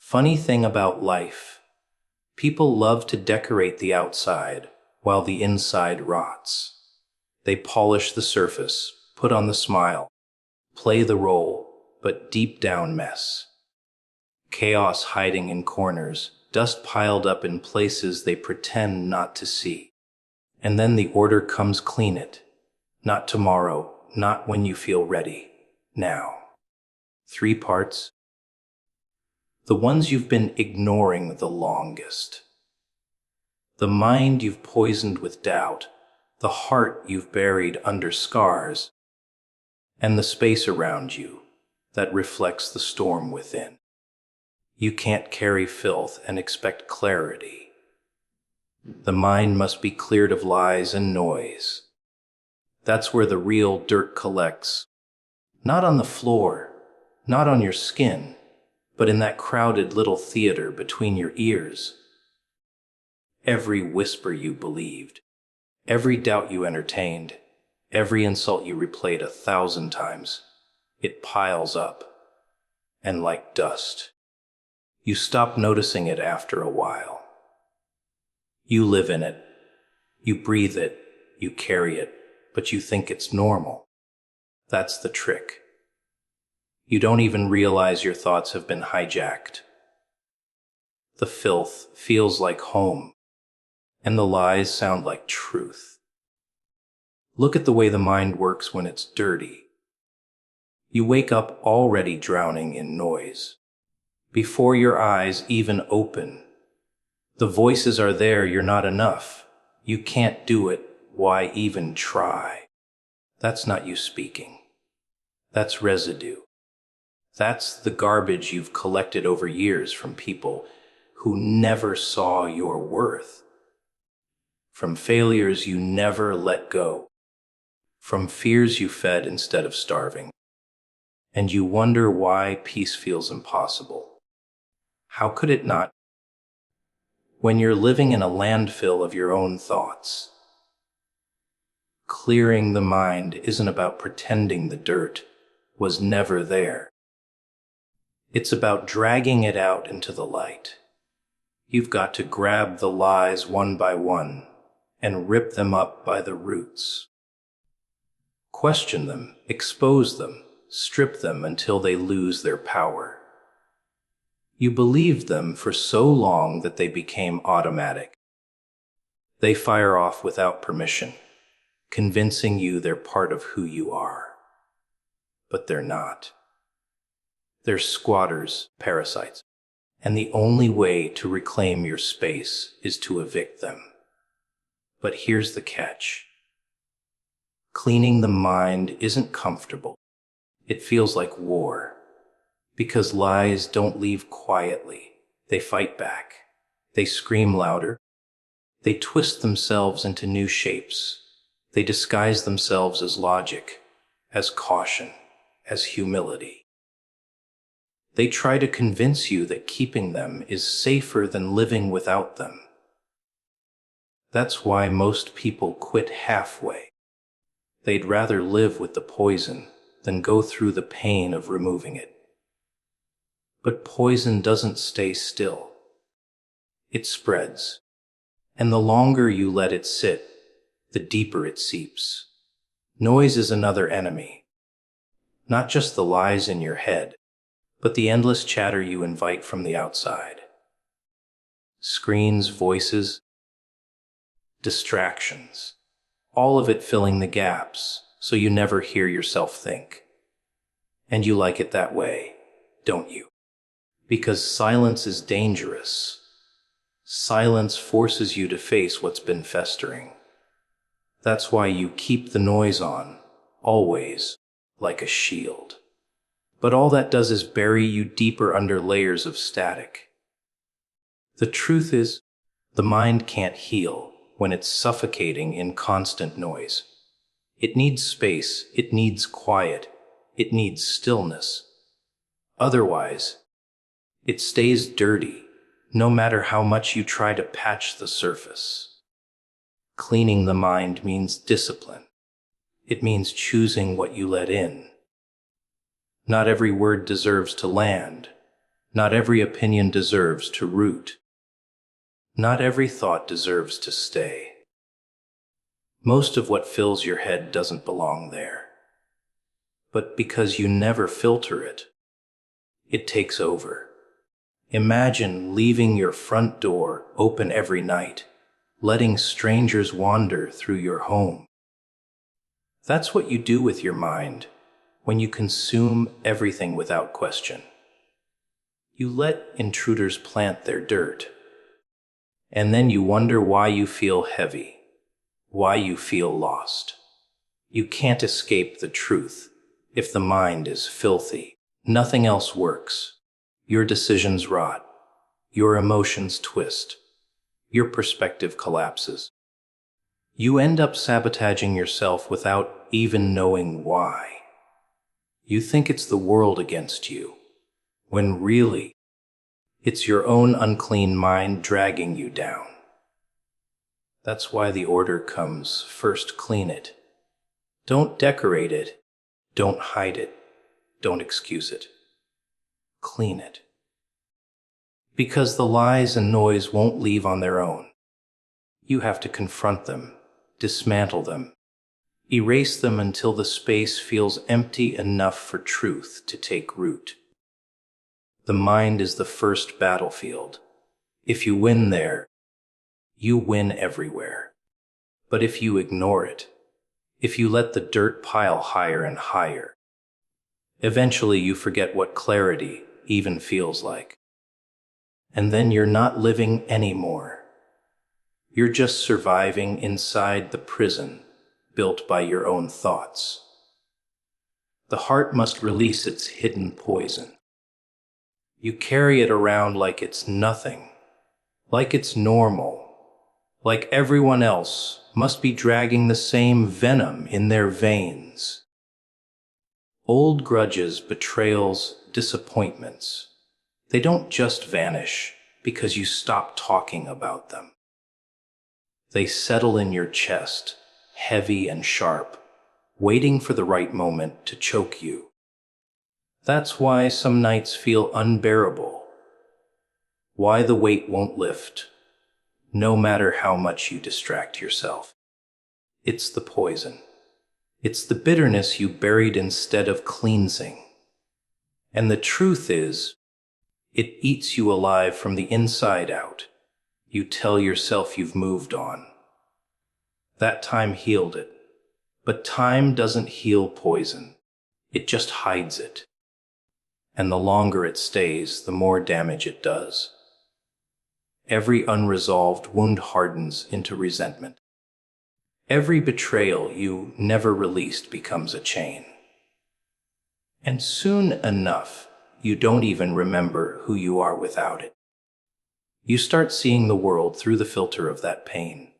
Funny thing about life, people love to decorate the outside while the inside rots. They polish the surface, put on the smile, play the role, but deep down mess. Chaos hiding in corners, dust piled up in places they pretend not to see. And then the order comes: clean it. Not tomorrow, not when you feel ready. Now. 3 parts. The ones you've been ignoring the longest. The mind you've poisoned with doubt, the heart you've buried under scars, and the space around you that reflects the storm within. You can't carry filth and expect clarity. The mind must be cleared of lies and noise. That's where the real dirt collects. Not on the floor, not on your skin, but in that crowded little theater between your ears. Every whisper you believed, every doubt you entertained, every insult you replayed 1,000 times, it piles up. And like dust, you stop noticing it after a while. You live in it, you breathe it, you carry it, but you think it's normal. That's the trick. You don't even realize your thoughts have been hijacked. The filth feels like home, and the lies sound like truth. Look at the way the mind works when it's dirty. You wake up already drowning in noise. Before your eyes even open, the voices are there: you're not enough, you can't do it, why even try? That's not you speaking. That's residue. That's the garbage you've collected over years from people who never saw your worth. From failures you never let go. From fears you fed instead of starving. And you wonder why peace feels impossible. How could it not? When you're living in a landfill of your own thoughts. Clearing the mind isn't about pretending the dirt was never there. It's about dragging it out into the light. You've got to grab the lies one by one and rip them up by the roots. Question them, expose them, strip them until they lose their power. You believed them for so long that they became automatic. They fire off without permission, convincing you they're part of who you are. But they're not. They're squatters, parasites, and the only way to reclaim your space is to evict them. But here's the catch. Cleaning the mind isn't comfortable. It feels like war, because lies don't leave quietly. They fight back. They scream louder. They twist themselves into new shapes. They disguise themselves as logic, as caution, as humility. They try to convince you that keeping them is safer than living without them. That's why most people quit halfway. They'd rather live with the poison than go through the pain of removing it. But poison doesn't stay still. It spreads, and the longer you let it sit, the deeper it seeps. Noise is another enemy. Not just the lies in your head, but the endless chatter you invite from the outside. Screens, voices, distractions, all of it filling the gaps so you never hear yourself think. And you like it that way, don't you? Because silence is dangerous. Silence forces you to face what's been festering. That's why you keep the noise on, always, like a shield. But all that does is bury you deeper under layers of static. The truth is, the mind can't heal when it's suffocating in constant noise. It needs space, it needs quiet, it needs stillness. Otherwise, it stays dirty, no matter how much you try to patch the surface. Cleaning the mind means discipline. It means choosing what you let in. Not every word deserves to land. Not every opinion deserves to root. Not every thought deserves to stay. Most of what fills your head doesn't belong there. But because you never filter it, it takes over. Imagine leaving your front door open every night, letting strangers wander through your home. That's what you do with your mind when you consume everything without question. You let intruders plant their dirt, and then you wonder why you feel heavy, why you feel lost. You can't escape the truth if the mind is filthy. Nothing else works. Your decisions rot. Your emotions twist. Your perspective collapses. You end up sabotaging yourself without even knowing why. You think it's the world against you, when really, it's your own unclean mind dragging you down. That's why the order comes: first clean it. Don't decorate it. Don't hide it. Don't excuse it. Clean it. Because the lies and noise won't leave on their own. You have to confront them, dismantle them, erase them until the space feels empty enough for truth to take root. The mind is the first battlefield. If you win there, you win everywhere. But if you ignore it, if you let the dirt pile higher and higher, eventually you forget what clarity even feels like. And then you're not living anymore. You're just surviving inside the prison built by your own thoughts. The heart must release its hidden poison. You carry it around like it's nothing, like it's normal, like everyone else must be dragging the same venom in their veins. Old grudges, betrayals, disappointments, they don't just vanish because you stop talking about them. They settle in your chest, heavy and sharp, waiting for the right moment to choke you. That's why some nights feel unbearable, why the weight won't lift, no matter how much you distract yourself. It's the poison. It's the bitterness you buried instead of cleansing. And the truth is, it eats you alive from the inside out. You tell yourself you've moved on. That time healed it. But time doesn't heal poison. It just hides it. And the longer it stays, the more damage it does. Every unresolved wound hardens into resentment. Every betrayal you never released becomes a chain. And soon enough, you don't even remember who you are without it. You start seeing the world through the filter of that pain.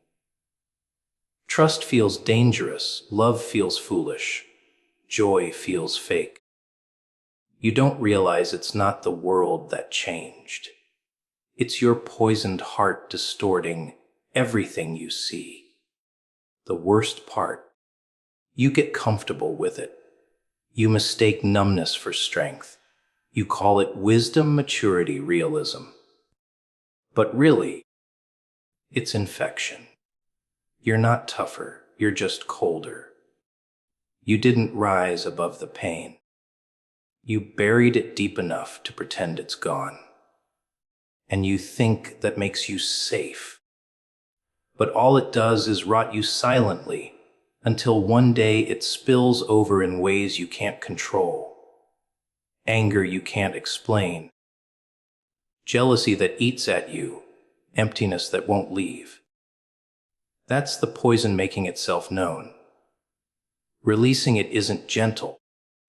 Trust feels dangerous, love feels foolish, joy feels fake. You don't realize it's not the world that changed. It's your poisoned heart distorting everything you see. The worst part, you get comfortable with it. You mistake numbness for strength. You call it wisdom, maturity, realism. But really, it's infection. You're not tougher, you're just colder. You didn't rise above the pain. You buried it deep enough to pretend it's gone. And you think that makes you safe. But all it does is rot you silently until one day it spills over in ways you can't control. Anger you can't explain. Jealousy that eats at you. Emptiness that won't leave. That's the poison making itself known. Releasing it isn't gentle.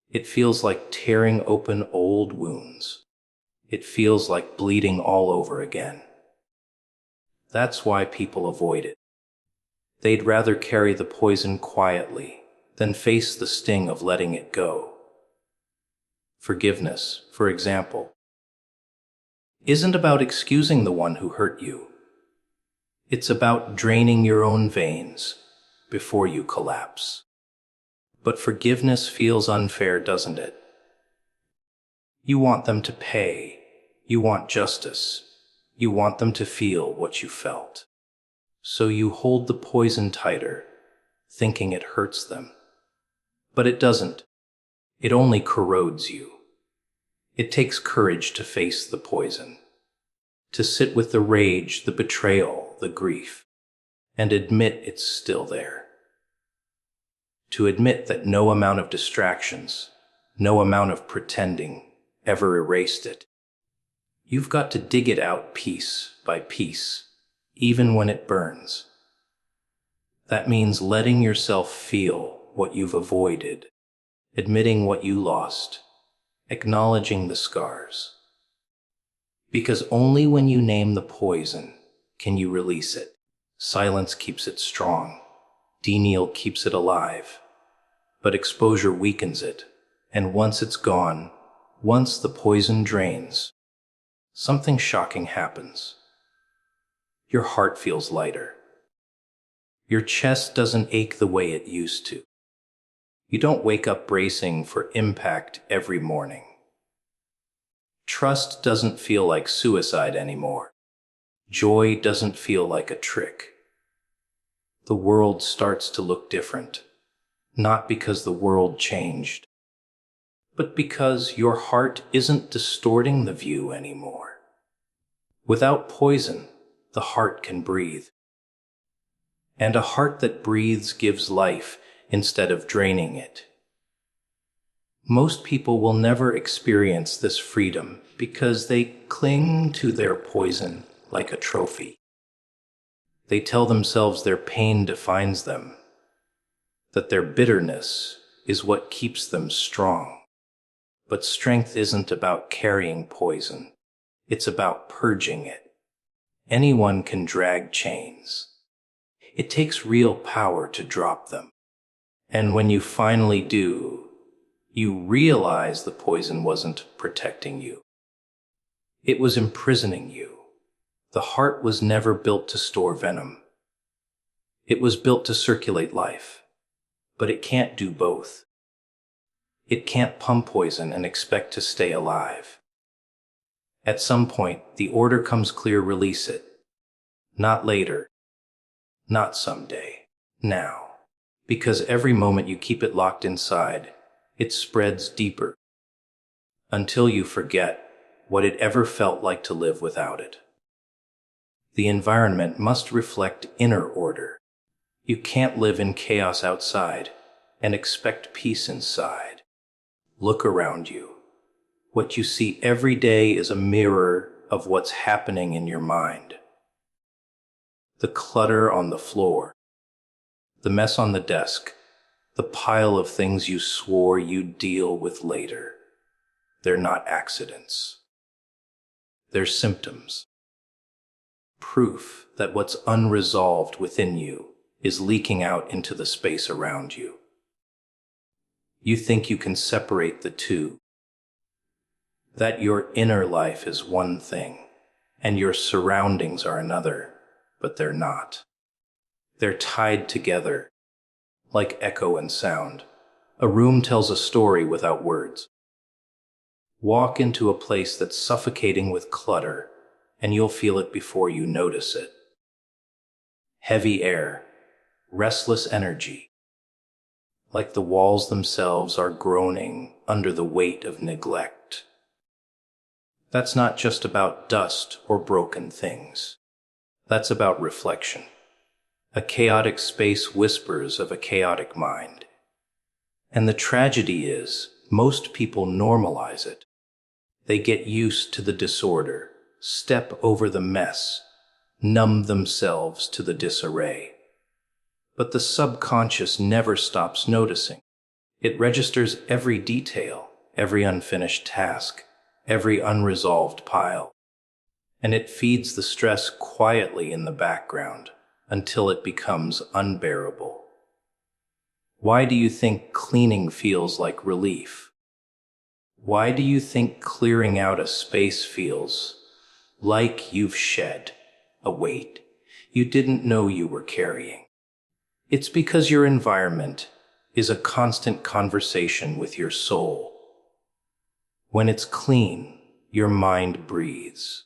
It feels like tearing open old wounds. It feels like bleeding all over again. That's why people avoid it. They'd rather carry the poison quietly than face the sting of letting it go. Forgiveness, for example, isn't about excusing the one who hurt you. It's about draining your own veins before you collapse. But forgiveness feels unfair, doesn't it? You want them to pay. You want justice. You want them to feel what you felt. So you hold the poison tighter, thinking it hurts them. But it doesn't. It only corrodes you. It takes courage to face the poison, to sit with the rage, the betrayal, the grief, and admit it's still there. To admit that no amount of distractions, no amount of pretending ever erased it. You've got to dig it out piece by piece, even when it burns. That means letting yourself feel what you've avoided, admitting what you lost, acknowledging the scars. Because only when you name the poison can you release it. Silence keeps it strong. Denial keeps it alive. But exposure weakens it, and once it's gone, once the poison drains, something shocking happens. Your heart feels lighter. Your chest doesn't ache the way it used to. You don't wake up bracing for impact every morning. Trust doesn't feel like suicide anymore. Joy doesn't feel like a trick. The world starts to look different, not because the world changed, but because your heart isn't distorting the view anymore. Without poison, the heart can breathe. And a heart that breathes gives life instead of draining it. Most people will never experience this freedom because they cling to their poison like a trophy. They tell themselves their pain defines them, that their bitterness is what keeps them strong. But strength isn't about carrying poison. It's about purging it. Anyone can drag chains. It takes real power to drop them. And when you finally do, you realize the poison wasn't protecting you. It was imprisoning you. The heart was never built to store venom. It was built to circulate life. But it can't do both. It can't pump poison and expect to stay alive. At some point, the order comes clear: release it. Not later. Not someday. Now. Because every moment you keep it locked inside, it spreads deeper, until you forget what it ever felt like to live without it. The environment must reflect inner order. You can't live in chaos outside and expect peace inside. Look around you. What you see every day is a mirror of what's happening in your mind. The clutter on the floor, the mess on the desk, the pile of things you swore you'd deal with later. They're not accidents. They're symptoms. Proof that what's unresolved within you is leaking out into the space around you. You think you can separate the two, that your inner life is one thing and your surroundings are another, but they're not. They're tied together, like echo and sound. A room tells a story without words. Walk into a place that's suffocating with clutter, and you'll feel it before you notice it. Heavy air, restless energy, like the walls themselves are groaning under the weight of neglect. That's not just about dust or broken things. That's about reflection. A chaotic space whispers of a chaotic mind. And the tragedy is, most people normalize it. They get used to the disorder, step over the mess, numb themselves to the disarray. But the subconscious never stops noticing. It registers every detail, every unfinished task, every unresolved pile. And it feeds the stress quietly in the background until it becomes unbearable. Why do you think cleaning feels like relief? Why do you think clearing out a space feels like you've shed a weight you didn't know you were carrying? It's because your environment is a constant conversation with your soul. When it's clean, your mind breathes.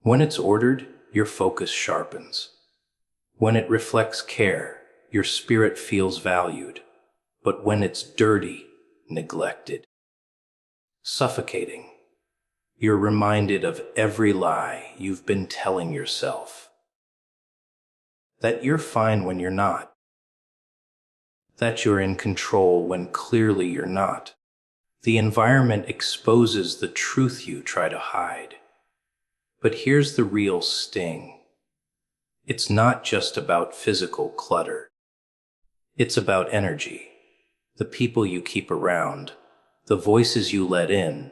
When it's ordered, your focus sharpens. When it reflects care, your spirit feels valued. But when it's dirty, neglected, suffocating, you're reminded of every lie you've been telling yourself. That you're fine when you're not. That you're in control when clearly you're not. The environment exposes the truth you try to hide. But here's the real sting. It's not just about physical clutter. It's about energy. The people you keep around, the voices you let in,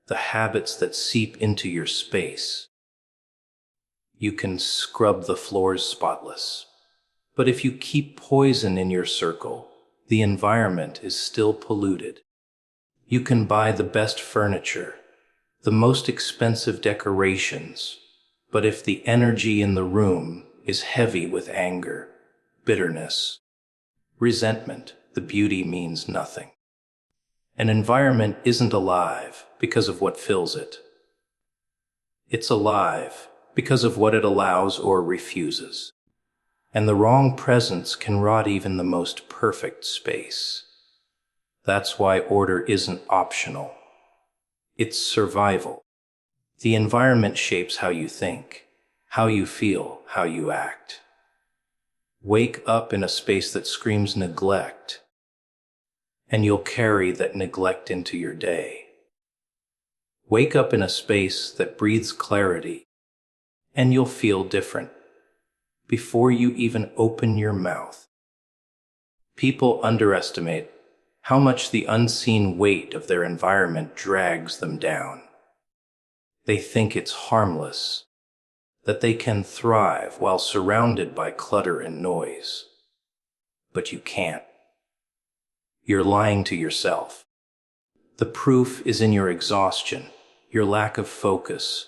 the habits that seep into your space. You can scrub the floors spotless, but if you keep poison in your circle, the environment is still polluted. You can buy the best furniture, the most expensive decorations, but if the energy in the room is heavy with anger, bitterness, resentment, the beauty means nothing. An environment isn't alive because of what fills it. It's alive because of what it allows or refuses. And the wrong presence can rot even the most perfect space. That's why order isn't optional. It's survival. The environment shapes how you think, how you feel, how you act. Wake up in a space that screams neglect, and you'll carry that neglect into your day. Wake up in a space that breathes clarity, and you'll feel different before you even open your mouth. People underestimate how much the unseen weight of their environment drags them down. They think it's harmless, that they can thrive while surrounded by clutter and noise. But you can't. You're lying to yourself. The proof is in your exhaustion, your lack of focus,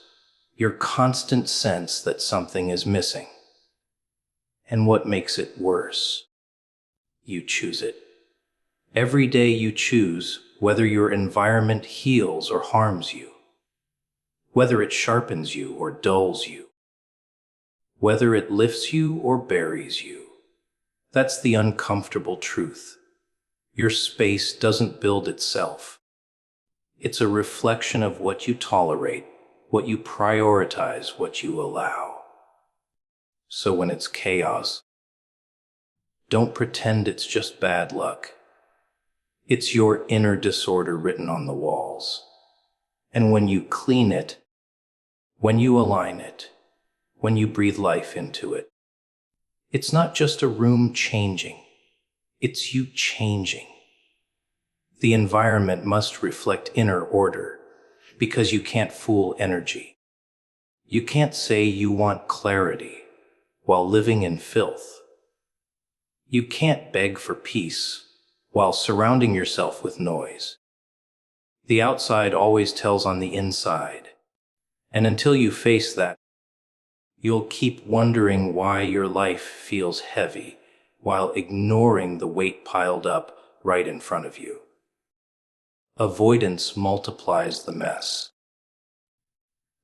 your constant sense that something is missing. And what makes it worse? You choose it. Every day you choose whether your environment heals or harms you, whether it sharpens you or dulls you, whether it lifts you or buries you. That's the uncomfortable truth. Your space doesn't build itself. It's a reflection of what you tolerate, what you prioritize, what you allow. So when it's chaos, don't pretend it's just bad luck. It's your inner disorder written on the walls. And when you clean it, when you align it, when you breathe life into it, it's not just a room changing, it's you changing. The environment must reflect inner order, because you can't fool energy. You can't say you want clarity while living in filth. You can't beg for peace while surrounding yourself with noise. The outside always tells on the inside, and until you face that, you'll keep wondering why your life feels heavy while ignoring the weight piled up right in front of you. Avoidance multiplies the mess.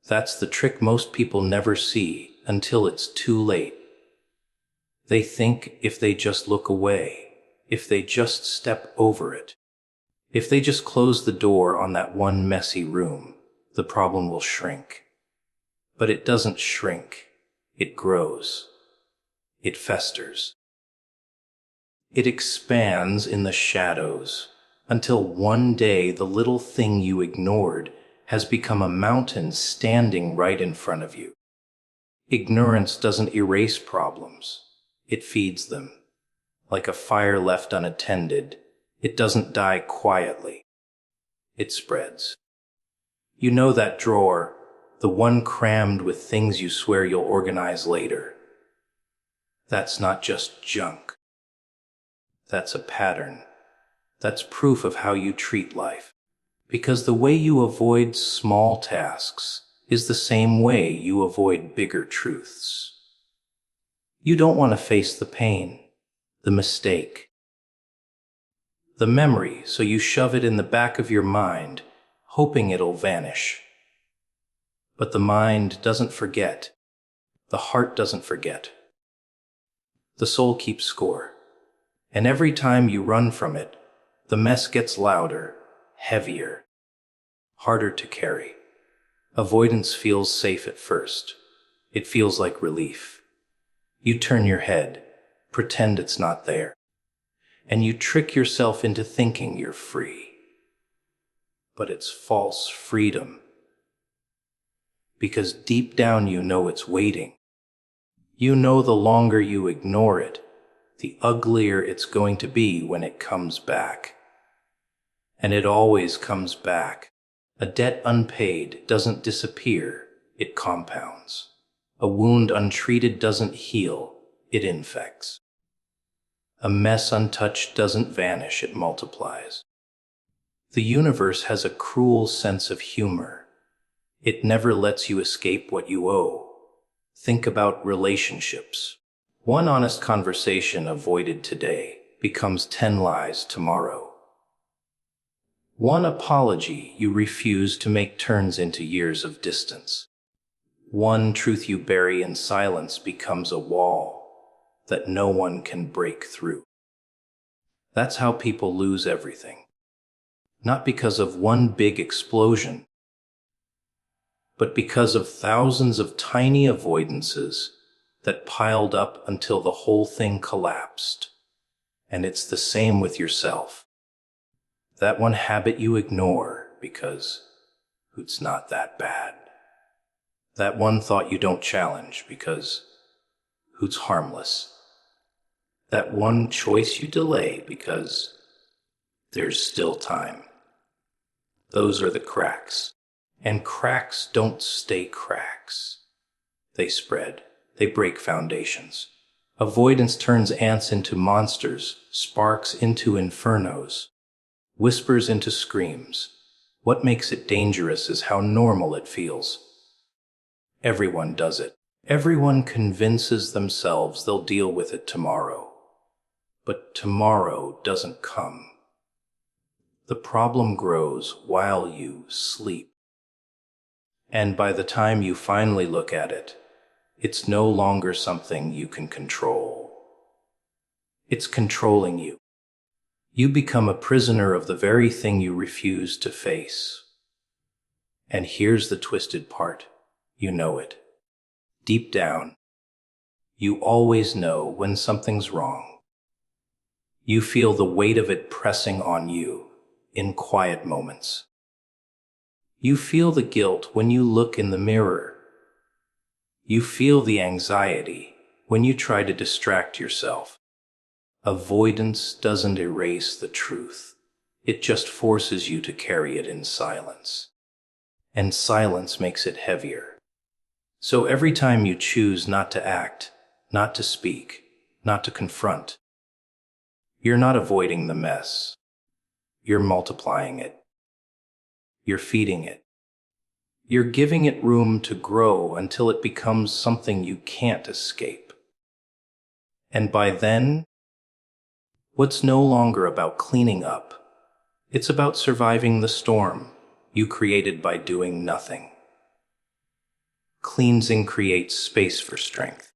That's the trick most people never see until it's too late. They think if they just look away, if they just step over it, if they just close the door on that one messy room, the problem will shrink. But it doesn't shrink. It grows. It festers. It expands in the shadows until one day the little thing you ignored has become a mountain standing right in front of you. Ignorance doesn't erase problems. It feeds them. Like a fire left unattended, it doesn't die quietly. It spreads. You know that drawer, the one crammed with things you swear you'll organize later. That's not just junk. That's a pattern. That's proof of how you treat life. Because the way you avoid small tasks is the same way you avoid bigger truths. You don't want to face the pain, the mistake, the memory, so you shove it in the back of your mind, hoping it'll vanish. But the mind doesn't forget. The heart doesn't forget. The soul keeps score. And every time you run from it, the mess gets louder, heavier, harder to carry. Avoidance feels safe at first. It feels like relief. You turn your head, pretend it's not there, and you trick yourself into thinking you're free. But it's false freedom. Because deep down you know it's waiting. You know the longer you ignore it, the uglier it's going to be when it comes back. And it always comes back. A debt unpaid doesn't disappear, it compounds. A wound untreated doesn't heal, it infects. A mess untouched doesn't vanish, it multiplies. The universe has a cruel sense of humor. It never lets you escape what you owe. Think about relationships. One honest conversation avoided today becomes 10 lies tomorrow. One apology you refuse to make turns into years of distance. One truth you bury in silence becomes a wall that no one can break through. That's how people lose everything. Not because of one big explosion, but because of thousands of tiny avoidances that piled up until the whole thing collapsed. And it's the same with yourself. That one habit you ignore because it's not that bad. That one thought you don't challenge because it's harmless. That one choice you delay because there's still time. Those are the cracks. And cracks don't stay cracks. They spread. They break foundations. Avoidance turns ants into monsters, sparks into infernos, whispers into screams. What makes it dangerous is how normal it feels. Everyone does it. Everyone convinces themselves they'll deal with it tomorrow. But tomorrow doesn't come. The problem grows while you sleep. And by the time you finally look at it, it's no longer something you can control. It's controlling you. You become a prisoner of the very thing you refuse to face. And here's the twisted part. You know it. Deep down, you always know when something's wrong. You feel the weight of it pressing on you in quiet moments. You feel the guilt when you look in the mirror. You feel the anxiety when you try to distract yourself. Avoidance doesn't erase the truth. It just forces you to carry it in silence. And silence makes it heavier. So every time you choose not to act, not to speak, not to confront, you're not avoiding the mess. You're multiplying it. You're feeding it. You're giving it room to grow until it becomes something you can't escape. And by then, what's no longer about cleaning up. It's about surviving the storm you created by doing nothing. Cleansing creates space for strength.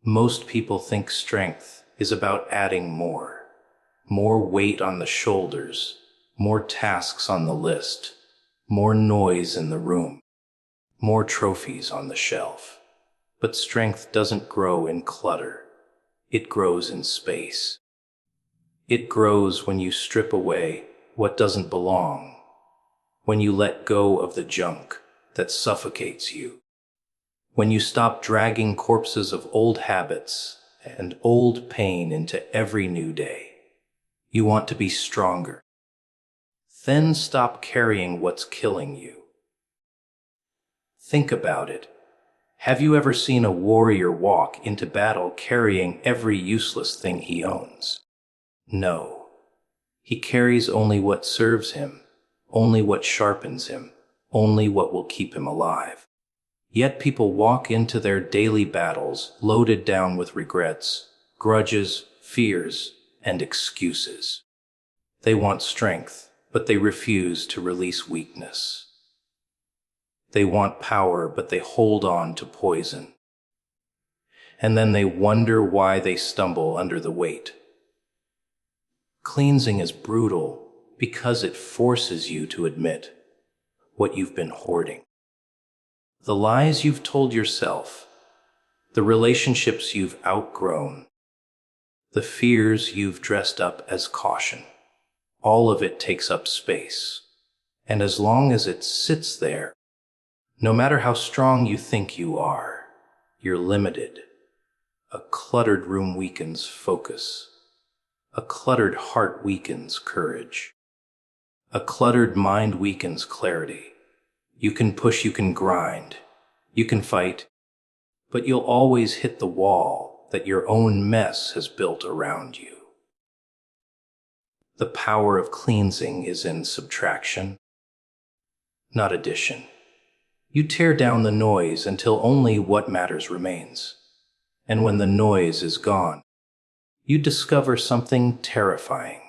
Most people think strength is about adding more weight on the shoulders, more tasks on the list, more noise in the room, more trophies on the shelf. But strength doesn't grow in clutter. It grows in space. It grows when you strip away what doesn't belong, when you let go of the junk that suffocates you, when you stop dragging corpses of old habits and old pain into every new day. You want to be stronger. Then stop carrying what's killing you. Think about it. Have you ever seen a warrior walk into battle carrying every useless thing he owns? No. He carries only what serves him, only what sharpens him, only what will keep him alive. Yet people walk into their daily battles loaded down with regrets, grudges, fears, and excuses. They want strength, but they refuse to release weakness. They want power, but they hold on to poison. And then they wonder why they stumble under the weight. Cleansing is brutal because it forces you to admit what you've been hoarding. The lies you've told yourself, the relationships you've outgrown, the fears you've dressed up as caution. All of it takes up space. And as long as it sits there, no matter how strong you think you are, you're limited. A cluttered room weakens focus. A cluttered heart weakens courage. A cluttered mind weakens clarity. You can push, you can grind, you can fight, but you'll always hit the wall that your own mess has built around you. The power of cleansing is in subtraction, not addition. You tear down the noise until only what matters remains. And when the noise is gone, you discover something terrifying.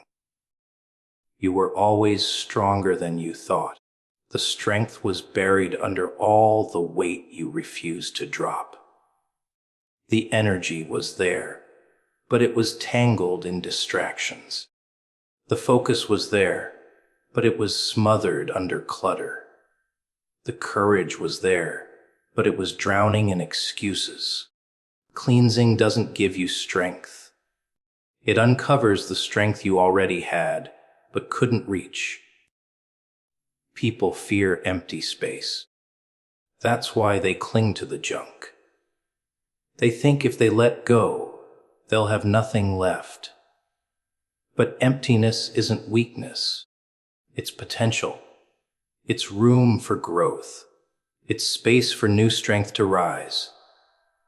You were always stronger than you thought. The strength was buried under all the weight you refused to drop. The energy was there, but it was tangled in distractions. The focus was there, but it was smothered under clutter. The courage was there, but it was drowning in excuses. Cleansing doesn't give you strength. It uncovers the strength you already had, but couldn't reach. People fear empty space. That's why they cling to the junk. They think if they let go, they'll have nothing left. But emptiness isn't weakness. It's potential. It's room for growth. It's space for new strength to rise.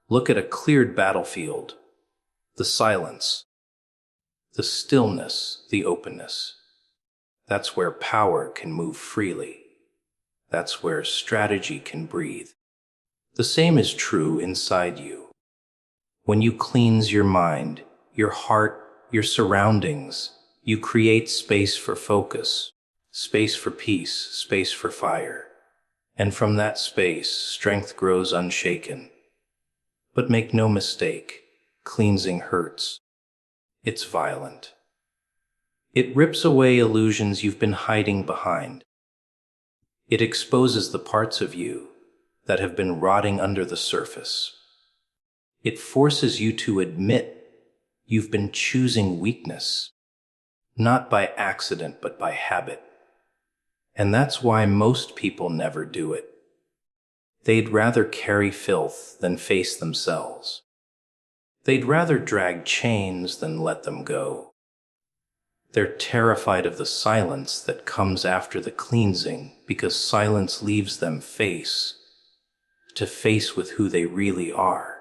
Look at a cleared battlefield. The silence, the stillness, the openness. That's where power can move freely. That's where strategy can breathe. The same is true inside you. When you cleanse your mind, your heart, your surroundings, you create space for focus, space for peace, space for fire. And from that space, strength grows unshaken. But make no mistake, cleansing hurts. It's violent. It rips away illusions you've been hiding behind. It exposes the parts of you that have been rotting under the surface. It forces you to admit you've been choosing weakness, not by accident, but by habit. And that's why most people never do it. They'd rather carry filth than face themselves. They'd rather drag chains than let them go. They're terrified of the silence that comes after the cleansing because silence leaves them face to face with who they really are.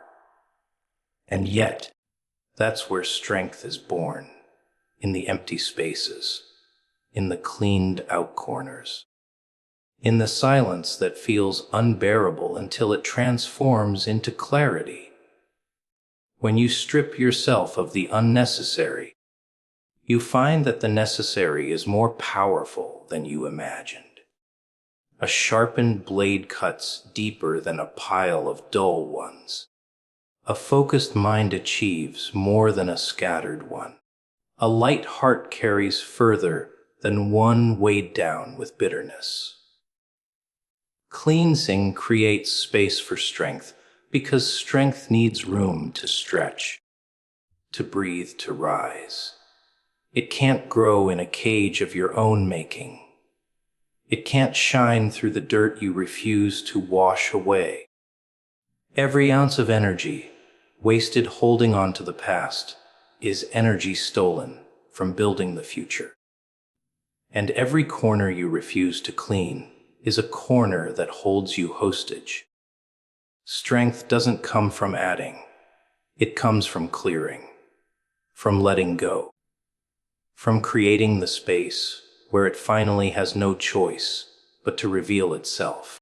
And yet, that's where strength is born, in the empty spaces, in the cleaned out corners, in the silence that feels unbearable until it transforms into clarity. When you strip yourself of the unnecessary, you find that the necessary is more powerful than you imagined. A sharpened blade cuts deeper than a pile of dull ones. A focused mind achieves more than a scattered one. A light heart carries further than one weighed down with bitterness. Cleansing creates space for strength because strength needs room to stretch, to breathe, to rise. It can't grow in a cage of your own making. It can't shine through the dirt you refuse to wash away. Every ounce of energy wasted holding on to the past is energy stolen from building the future. And every corner you refuse to clean is a corner that holds you hostage. Strength doesn't come from adding. It comes from clearing, from letting go, from creating the space where it finally has no choice but to reveal itself.